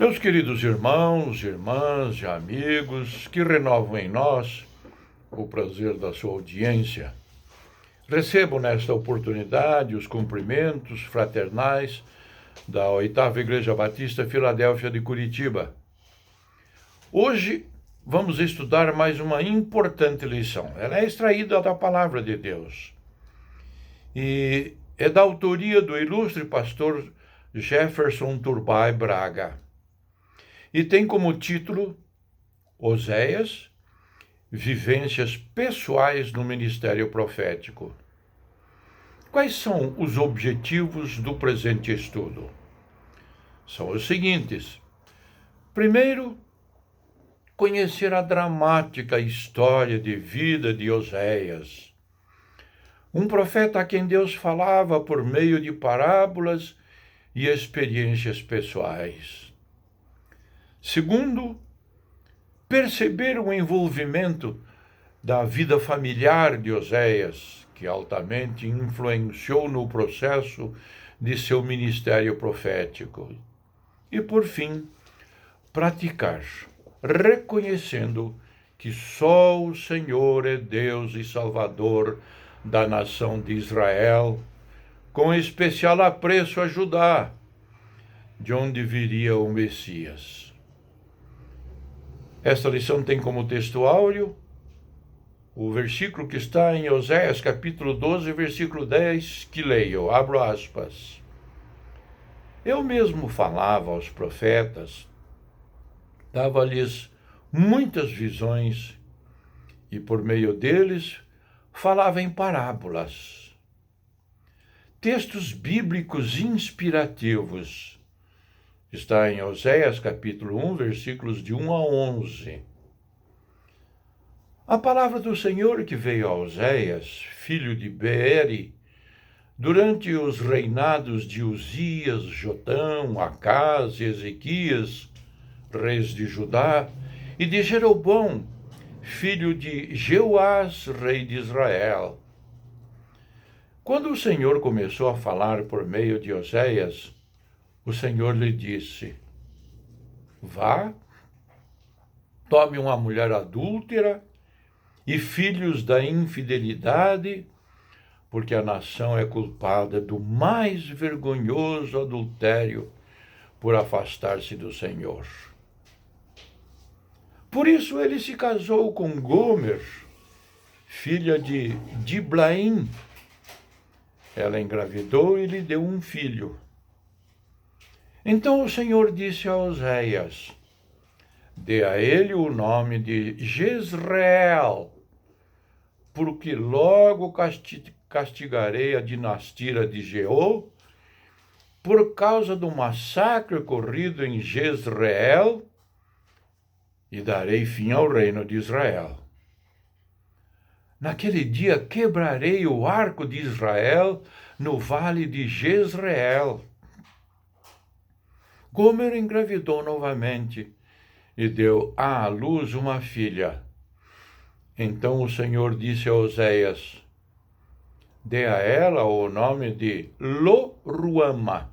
Meus queridos irmãos, irmãs e amigos que renovam em nós o prazer da sua audiência, recebo nesta oportunidade os cumprimentos fraternais da 8ª Igreja Batista Filadélfia de Curitiba. Hoje vamos estudar mais uma importante lição. Ela é extraída da Palavra de Deus e é da autoria do ilustre pastor Jefferson Turbay Braga. E tem como título Oséias, Vivências Pessoais no Ministério Profético. Quais são os objetivos do presente estudo? São os seguintes. Primeiro, conhecer a dramática história de vida de Oséias, um profeta a quem Deus falava por meio de parábolas e experiências pessoais. Segundo, perceber o envolvimento da vida familiar de Oséias, que altamente influenciou no processo de seu ministério profético. E, por fim, praticar, reconhecendo que só o Senhor é Deus e Salvador da nação de Israel, com especial apreço a Judá, de onde viria o Messias. Esta lição tem como texto áureo o versículo que está em Oséias, capítulo 12, versículo 10, que leio, abro aspas. Eu mesmo falava aos profetas, dava-lhes muitas visões e por meio deles falava em parábolas. Textos bíblicos inspirativos. Está em Oséias, capítulo 1, versículos de 1 a 11. A palavra do Senhor que veio a Oséias, filho de Beeri, durante os reinados de Uzias, Jotão, Acás e Ezequias, reis de Judá, e de Jeroboão, filho de Jeoás, rei de Israel. Quando o Senhor começou a falar por meio de Oséias, o Senhor lhe disse: vá, tome uma mulher adúltera e filhos da infidelidade, porque a nação é culpada do mais vergonhoso adultério por afastar-se do Senhor. Por isso ele se casou com Gomer, filha de Diblaim. Ela engravidou e lhe deu um filho. Então o Senhor disse a Oséias: dê a ele o nome de Jezreel, porque logo castigarei a dinastia de Jeú por causa do massacre ocorrido em Jezreel e darei fim ao reino de Israel. Naquele dia quebrarei o arco de Israel no vale de Jezreel. Gomer engravidou novamente e deu à luz uma filha. Então o Senhor disse a Oséias: dê a ela o nome de Lo-Ruama,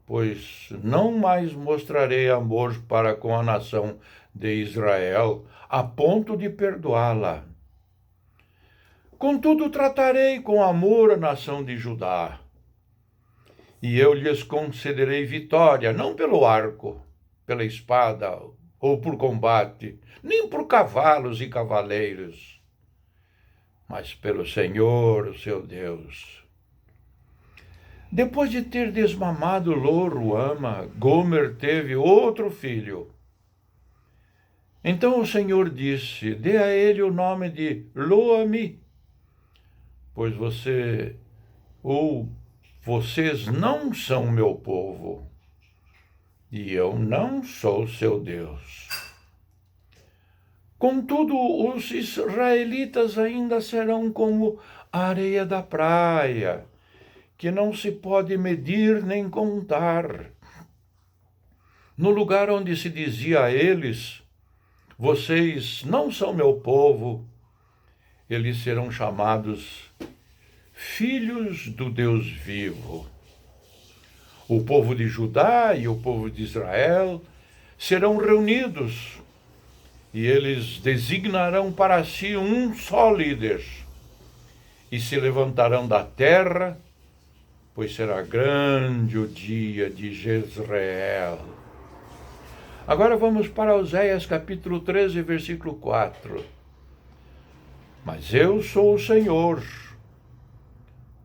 pois não mais mostrarei amor para com a nação de Israel, a ponto de perdoá-la. Contudo, tratarei com amor a nação de Judá, e eu lhes concederei vitória, não pelo arco, pela espada ou por combate, nem por cavalos e cavaleiros, mas pelo Senhor, o seu Deus. Depois de ter desmamado Lo-Ruama, Gomer teve outro filho. Então o Senhor disse: dê a ele o nome de Lo-Ami, pois vocês não são meu povo, e eu não sou seu Deus. Contudo, os israelitas ainda serão como a areia da praia, que não se pode medir nem contar. No lugar onde se dizia a eles: vocês não são meu povo, eles serão chamados filhos do Deus vivo. O povo de Judá e o povo de Israel serão reunidos e eles designarão para si um só líder e se levantarão da terra, pois será grande o dia de Jezreel. Agora vamos para Oséias capítulo 13, versículo 4. Mas eu sou o Senhor,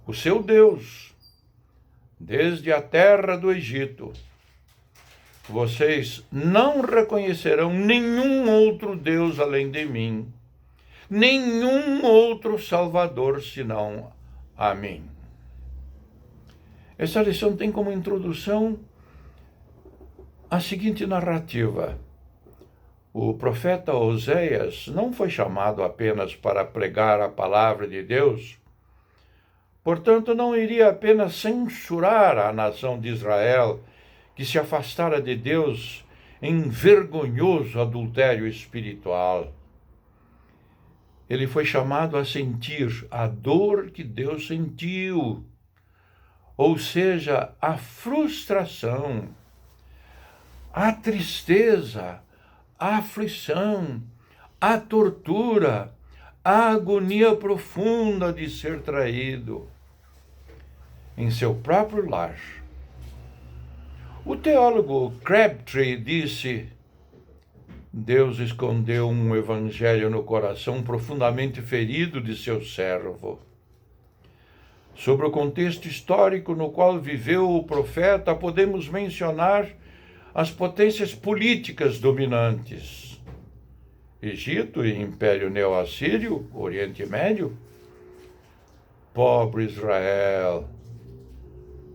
o seu Deus, desde a terra do Egito. Vocês não reconhecerão nenhum outro Deus além de mim, nenhum outro Salvador senão a mim. Essa lição tem como introdução a seguinte narrativa. O profeta Oséias não foi chamado apenas para pregar a palavra de Deus, portanto não iria apenas censurar a nação de Israel, que se afastara de Deus em vergonhoso adultério espiritual. Ele foi chamado a sentir a dor que Deus sentiu, ou seja, a frustração, a tristeza, a aflição, a tortura, a agonia profunda de ser traído em seu próprio lar. O teólogo Crabtree disse: Deus escondeu um evangelho no coração profundamente ferido de seu servo. Sobre o contexto histórico no qual viveu o profeta, podemos mencionar as potências políticas dominantes: Egito e Império Neo-Assírio, Oriente Médio. Pobre Israel,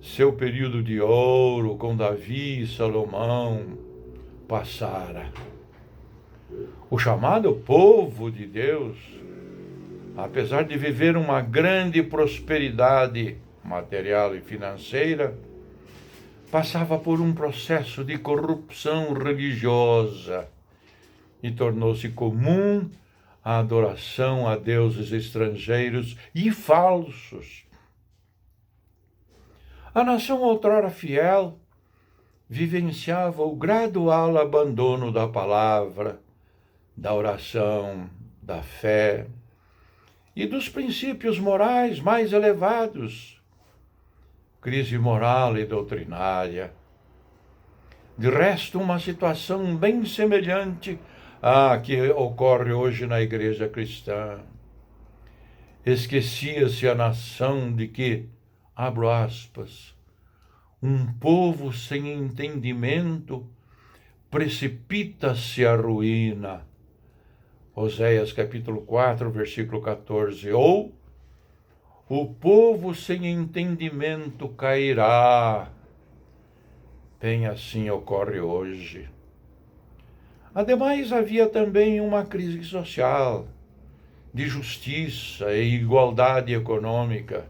seu período de ouro com Davi e Salomão passara. O chamado povo de Deus, apesar de viver uma grande prosperidade material e financeira, passava por um processo de corrupção religiosa e tornou-se comum a adoração a deuses estrangeiros e falsos. A nação outrora fiel vivenciava o gradual abandono da palavra, da oração, da fé e dos princípios morais mais elevados. Crise moral e doutrinária. De resto, uma situação bem semelhante à que ocorre hoje na igreja cristã. Esquecia-se a nação de que, abro aspas, um povo sem entendimento precipita-se à ruína. Oséias capítulo 4, versículo 14. Ou, o povo sem entendimento cairá. Bem assim ocorre hoje. Ademais, havia também uma crise social, de justiça e igualdade econômica.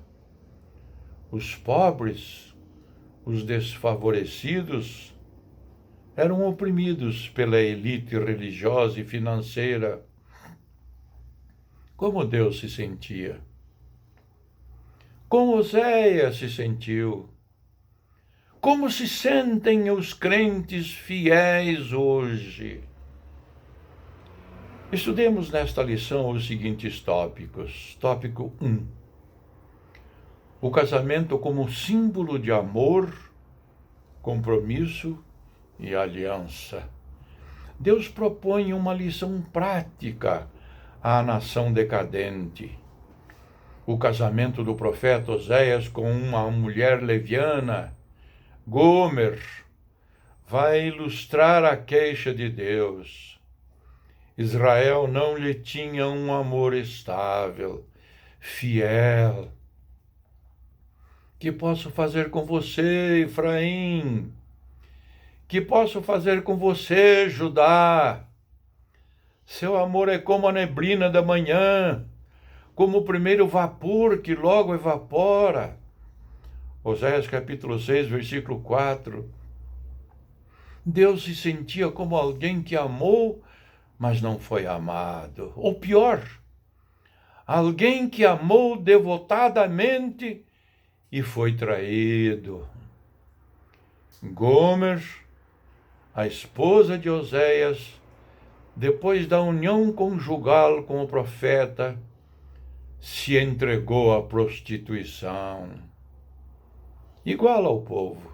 Os pobres, os desfavorecidos, eram oprimidos pela elite religiosa e financeira. Como Deus se sentia? Como Oséias se sentiu? Como se sentem os crentes fiéis hoje? Estudemos nesta lição os seguintes tópicos. Tópico 1. O casamento como símbolo de amor, compromisso e aliança. Deus propõe uma lição prática à nação decadente. O casamento do profeta Oséias com uma mulher leviana, Gomer, vai ilustrar a queixa de Deus. Israel não lhe tinha um amor estável, fiel. Que posso fazer com você, Efraim? Que posso fazer com você, Judá? Seu amor é como a neblina da manhã, como o primeiro vapor que logo evapora. Oséias capítulo 6, versículo 4. Deus se sentia como alguém que amou, mas não foi amado. Ou pior, alguém que amou devotadamente e foi traído. Gomer, a esposa de Oséias, depois da união conjugal com o profeta, se entregou à prostituição, igual ao povo.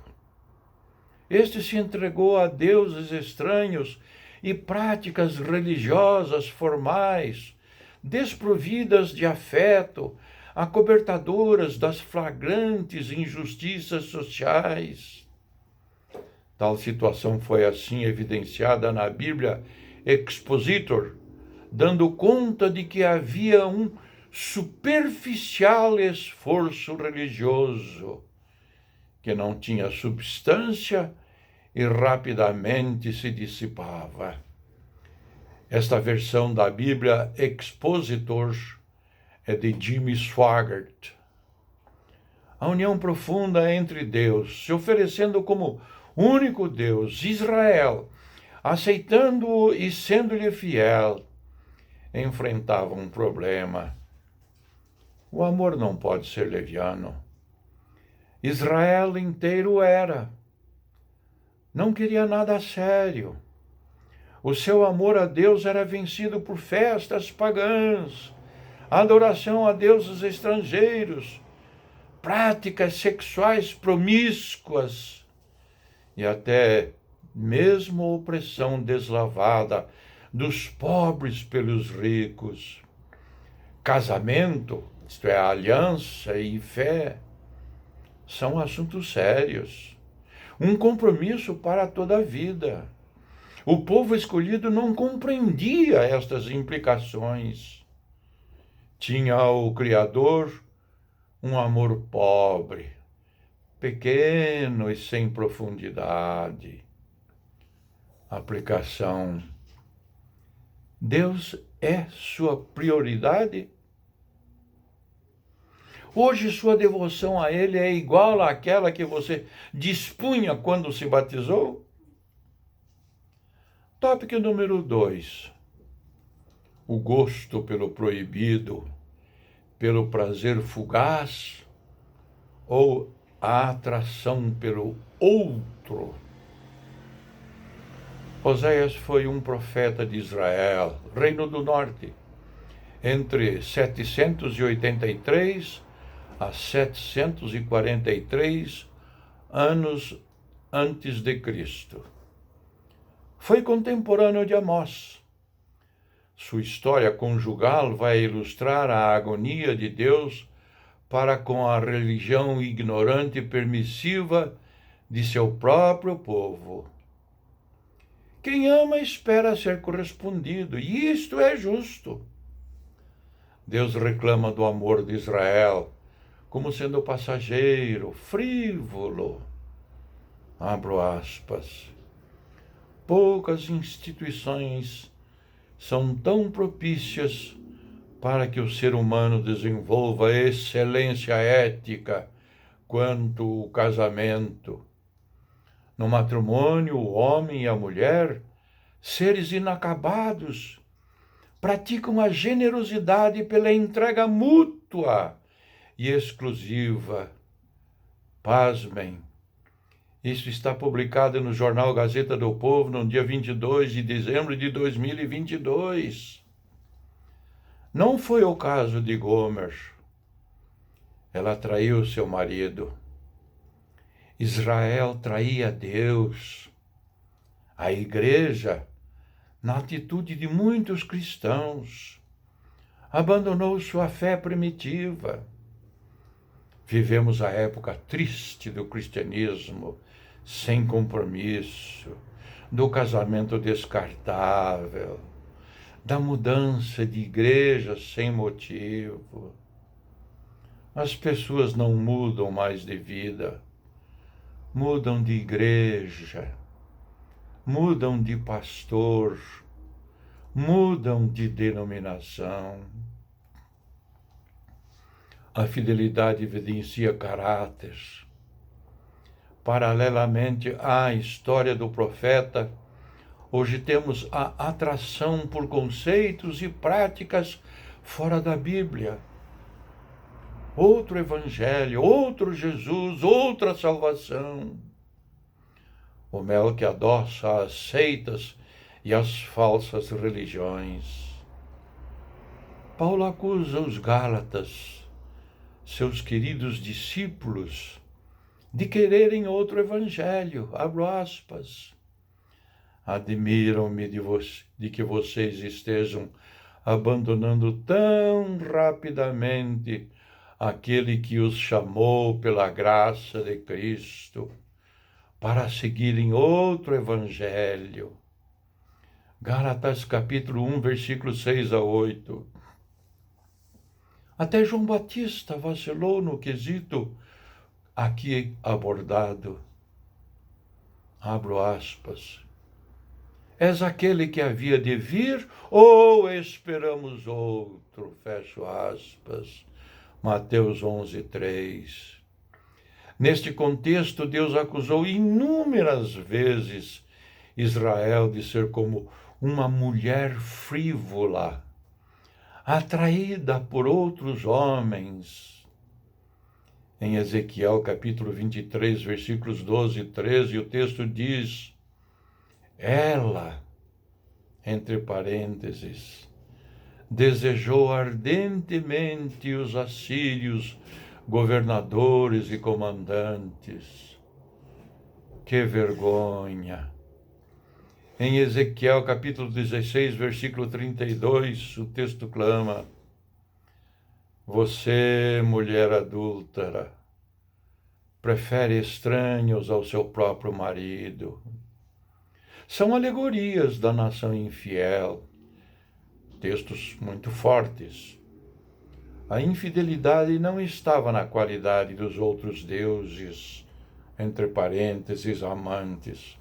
Este se entregou a deuses estranhos e práticas religiosas formais, desprovidas de afeto, acobertadoras das flagrantes injustiças sociais. Tal situação foi assim evidenciada na Bíblia Expositor, dando conta de que havia um superficial esforço religioso, que não tinha substância e rapidamente se dissipava. Esta versão da Bíblia Expositor é de Jimmy Swaggart. A união profunda entre Deus, se oferecendo como único Deus, Israel, aceitando-o e sendo-lhe fiel, enfrentava um problema. O amor não pode ser leviano. Israel inteiro era. Não queria nada sério. O seu amor a Deus era vencido por festas pagãs, adoração a deuses estrangeiros, práticas sexuais promíscuas e até mesmo opressão deslavada dos pobres pelos ricos. Casamento, isto é, aliança e fé, são assuntos sérios, um compromisso para toda a vida. O povo escolhido não compreendia estas implicações. Tinha ao Criador um amor pobre, pequeno e sem profundidade. Aplicação: Deus é sua prioridade? Hoje sua devoção a Ele é igual àquela que você dispunha quando se batizou? Tópico número 2. O gosto pelo proibido, pelo prazer fugaz ou a atração pelo outro. Oséias foi um profeta de Israel, Reino do Norte, entre 783 a 743 anos antes de Cristo. Foi contemporâneo de Amós. Sua história conjugal vai ilustrar a agonia de Deus para com a religião ignorante e permissiva de seu próprio povo. Quem ama espera ser correspondido, e isto é justo. Deus reclama do amor de Israel como sendo passageiro, frívolo. Abro aspas. Poucas instituições são tão propícias para que o ser humano desenvolva excelência ética quanto o casamento. No matrimônio, o homem e a mulher, seres inacabados, praticam a generosidade pela entrega mútua e exclusiva. Pasmem, isso está publicado no jornal Gazeta do Povo no dia 22 de dezembro de 2022. Não foi o caso de Gomer. Ela traiu seu marido. Israel traía Deus. A igreja, na atitude de muitos cristãos, abandonou sua fé primitiva. Vivemos a época triste do cristianismo, sem compromisso, do casamento descartável, da mudança de igreja sem motivo. As pessoas não mudam mais de vida, mudam de igreja, mudam de pastor, mudam de denominação. A fidelidade evidencia caráter. Paralelamente à história do profeta, hoje temos a atração por conceitos e práticas fora da Bíblia. Outro evangelho, outro Jesus, outra salvação. o mel que adoça as seitas e as falsas religiões. Paulo acusa os Gálatas, seus queridos discípulos, de quererem outro evangelho, abro aspas. Admiram-me de que vocês estejam abandonando tão rapidamente aquele que os chamou pela graça de Cristo para seguirem outro evangelho. Gálatas capítulo 1, versículos 6 a 8. Até João Batista vacilou no quesito aqui abordado. Abro aspas. És aquele que havia de vir ou esperamos outro? Fecho aspas. Mateus 11, 3. Neste contexto, Deus acusou inúmeras vezes Israel de ser como uma mulher frívola, atraída por outros homens. Em Ezequiel capítulo 23, versículos 12 e 13, o texto diz: ela, entre parênteses, desejou ardentemente os assírios, governadores e comandantes. Que vergonha! Em Ezequiel capítulo 16, versículo 32, o texto clama: você, mulher adúltera, prefere estranhos ao seu próprio marido. São alegorias da nação infiel, textos muito fortes. A infidelidade não estava na qualidade dos outros deuses, entre parênteses, amantes.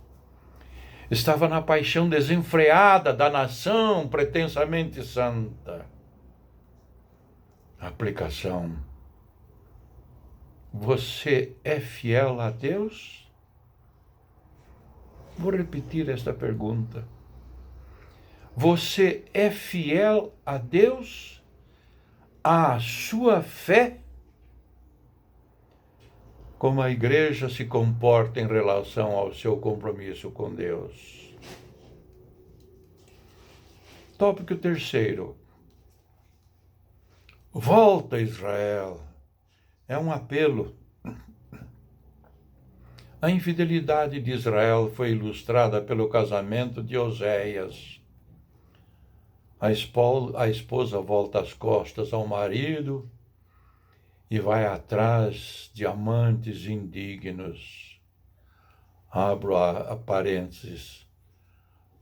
Estava na paixão desenfreada da nação pretensamente santa. Aplicação. Você é fiel a Deus? Vou repetir esta pergunta. Você é fiel a Deus? À sua fé? Como a igreja se comporta em relação ao seu compromisso com Deus? Tópico terceiro. Volta, Israel. É um apelo. A infidelidade de Israel foi ilustrada pelo casamento de Oséias. A esposa volta as costas ao marido e vai atrás de amantes indignos. Abro a parênteses.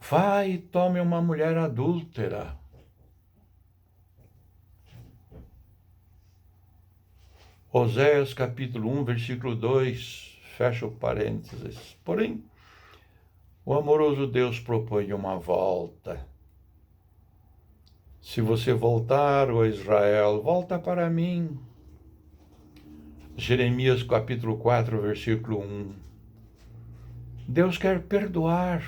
Vai e tome uma mulher adúltera. Oséias capítulo 1, versículo 2, fecha o parênteses. Porém, o amoroso Deus propõe uma volta. Se você voltar, ó Israel, volta para mim. Jeremias capítulo 4, versículo 1. Deus quer perdoar.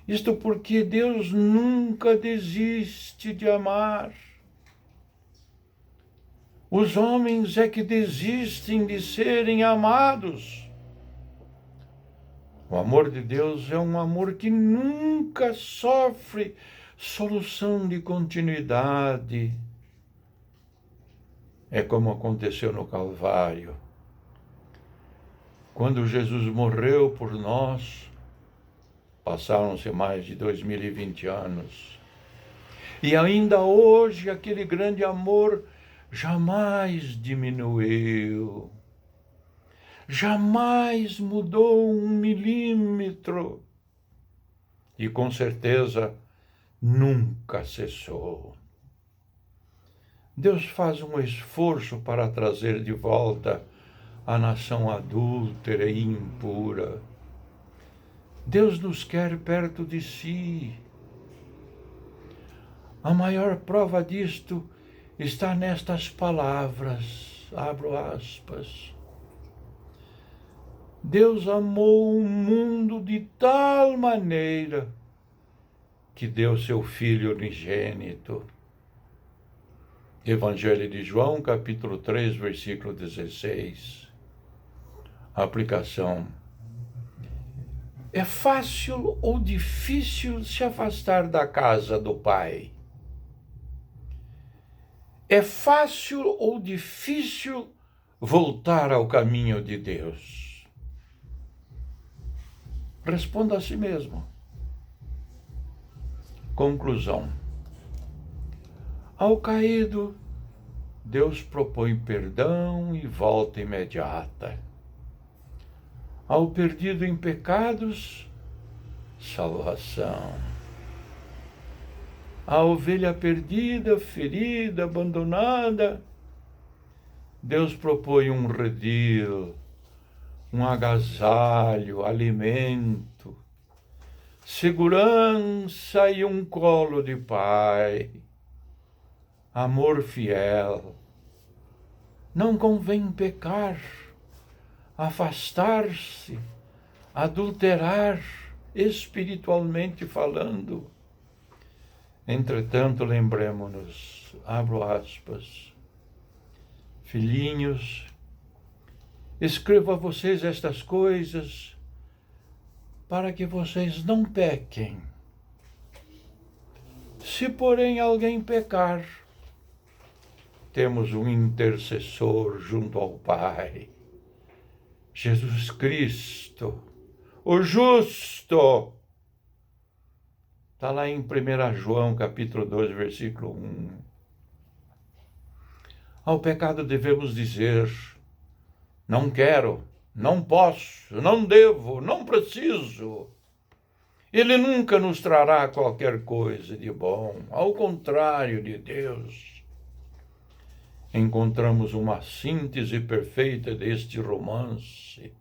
Isto porque Deus nunca desiste de amar. Os homens é que desistem de serem amados. O amor de Deus é um amor que nunca sofre solução de continuidade. É como aconteceu no Calvário. Quando Jesus morreu por nós, passaram-se mais de 2020 anos. E ainda hoje aquele grande amor jamais diminuiu, jamais mudou 1 milímetro e com certeza nunca cessou. Deus faz um esforço para trazer de volta a nação adúltera e impura. Deus nos quer perto de si. A maior prova disto está nestas palavras, abro aspas. Deus amou o mundo de tal maneira que deu seu Filho unigênito. Evangelho de João, capítulo 3, versículo 16. Aplicação. É fácil ou difícil se afastar da casa do Pai? É fácil ou difícil voltar ao caminho de Deus? Responda a si mesmo. Conclusão. Ao caído, Deus propõe perdão e volta imediata. Ao perdido em pecados, salvação. A ovelha perdida, ferida, abandonada, Deus propõe um redil, um agasalho, alimento, segurança e um colo de pai, amor fiel. Não convém pecar, afastar-se, adulterar, espiritualmente falando. Entretanto, lembremos-nos, abro aspas, filhinhos, escrevo a vocês estas coisas para que vocês não pequem. Se, porém, alguém pecar, temos um intercessor junto ao Pai, Jesus Cristo, o justo. Está lá em 1 João, capítulo 2, versículo 1. Ao pecado devemos dizer, não quero, não posso, não devo, não preciso. Ele nunca nos trará qualquer coisa de bom. Ao contrário de Deus, encontramos uma síntese perfeita deste romance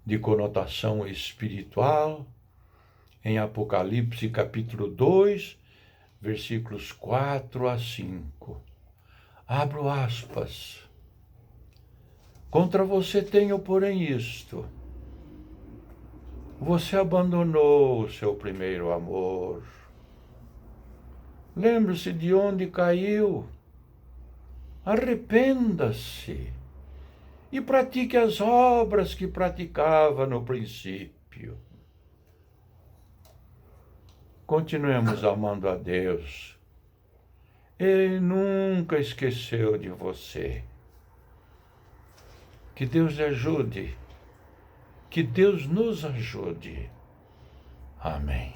de conotação espiritual em Apocalipse capítulo 2, versículos 4 a 5. Abro aspas. Contra você tenho, porém, isto. Você abandonou o seu primeiro amor. Lembre-se de onde caiu. Arrependa-se e pratique as obras que praticava no princípio. Continuemos amando a Deus. Ele nunca esqueceu de você. Que Deus lhe ajude. Que Deus nos ajude. Amém.